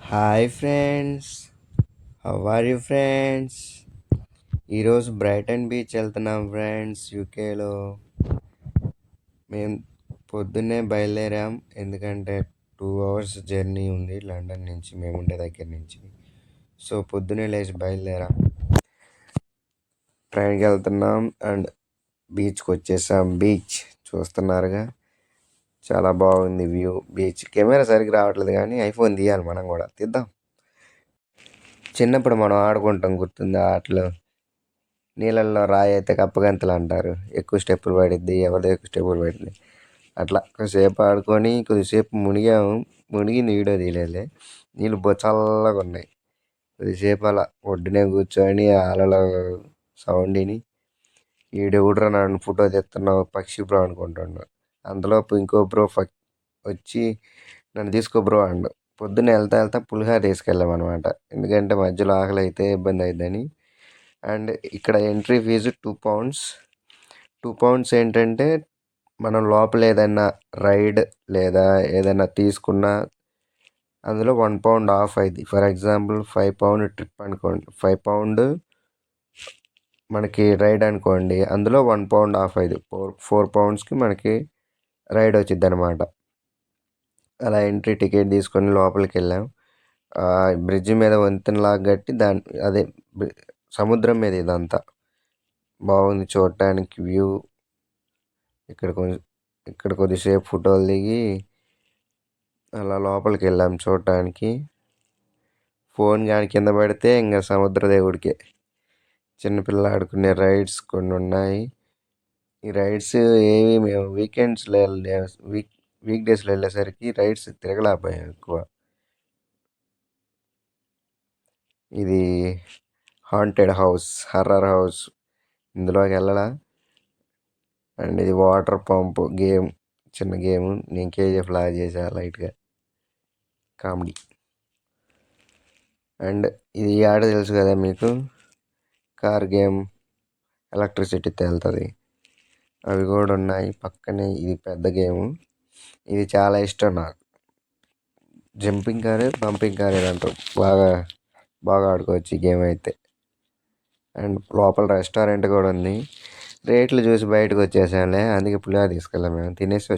Hi friends, how are you friends? ఈరోజు Brighton beach వెళ్తున్నాం friends. యూకేలో మేము పొద్దున్నే బయలుదేరాం. ఎందుకంటే 2 hours జర్నీ ఉంది లండన్ నుంచి, మేము ఉండే దగ్గర నుంచి. సో పొద్దున్నే లేచి బయలుదేరాం, ట్రైన్కి వెళ్తున్నాం అండ్ బీచ్కి వచ్చేసాం. బీచ్ చూస్తున్నారుగా, చాలా బాగుంది వ్యూ. బీచ్ కెమెరా సరిగ్గా రావట్లేదు కానీ ఐఫోన్ తీయాలి, మనం కూడా తీద్దాం. చిన్నప్పుడు మనం ఆడుకుంటాం, గుర్తుంది ఆటలు. నీళ్ళల్లో రాయి అయితే కప్పగంతులు అంటారు. ఎక్కువ స్టెప్పులు పడిద్ది, ఎవరిదో ఎక్కువ స్టెప్పులు పడింది. అట్లా కొద్దిసేపు ఆడుకొని కొద్దిసేపు మునిగాము. మునిగింది వీడియో తీయలేదులే, నీళ్ళు చల్లగా ఉన్నాయి. కొద్దిసేపు అలా ఒడ్డునే కూర్చొని అలల సౌండ్ విని, వీడియో కూడా నన్ను ఫోటో తెస్తున్నావు పక్షి బ్రో అనుకుంటున్నాను. అంతలోపు ఇంకో బ్రో వచ్చి నన్ను తీసుకో బ్రో అండు. పొద్దున్న వెళ్తా వెళ్తా పులిహార తీసుకెళ్ళామన్నమాట, ఎందుకంటే మధ్యలో ఆకలి అయితే ఇబ్బంది అవుతుందని. అండ్ ఇక్కడ ఎంట్రీ ఫీజు £2. £2 ఏంటంటే మనం లోపల ఏదైనా రైడ్ లేదా ఏదైనా తీసుకున్నా అందులో £1 ఆఫ్ అయింది. ఫర్ ఎగ్జాంపుల్ £5 ట్రిప్ అనుకోండి, £5 మనకి రైడ్ అనుకోండి, అందులో £1 ఆఫ్ అయింది. £4కి మనకి రైడ్ వచ్చింది అనమాట. అలా ఎంట్రీ టికెట్ తీసుకొని లోపలికి వెళ్ళాం. బ్రిడ్జ్ మీద వంతెనలాగా కట్టి అదే సముద్రం మీద ఇదంతా బాగుంది చూడటానికి వ్యూ. ఇక్కడ కొద్దిసేపు ఫోటోలు దిగి అలా లోపలికి వెళ్ళాం చూడటానికి. ఫోన్ కానీ కింద పడితే ఇంకా సముద్ర దేవుడికే. చిన్నపిల్లలు ఆడుకునే రైడ్స్ కొన్ని ఉన్నాయి. ఈ రైడ్స్ ఏవి మేము వీక్ డేస్లో వెళ్ళేసరికి రైడ్స్ తిరగలేకపోయాం ఎక్కువ. ఇది హాంటెడ్ హౌస్, హర్రర్ హౌస్, ఇందులోకి వెళ్ళలా. అండ్ ఇది వాటర్ పంప్ గేమ్, చిన్న గేమ్. నేను కేజీఎఫ్ లాగా చేసా లైట్గా, కామెడీ. అండ్ ఇది ఆడ తెలుసు కదా మీకు, కార్ గేమ్, ఎలక్ట్రిసిటీతో వెళ్తుంది. అవి కూడా ఉన్నాయి పక్కనే. ఇది పెద్ద గేము, ఇది చాలా ఇష్టం నాకు. జంపింగ్ కార్, బంపింగ్ కార్ ఏదంటారు, బాగా బాగా ఆడుకోవచ్చు ఈ గేమ్ అయితే. అండ్ లోపల రెస్టారెంట్ కూడా ఉంది. రేట్లు చూసి బయటకు వచ్చేసాంలే, అందుకే పులిహోర తీసుకెళ్ళాం. మేము తినేసి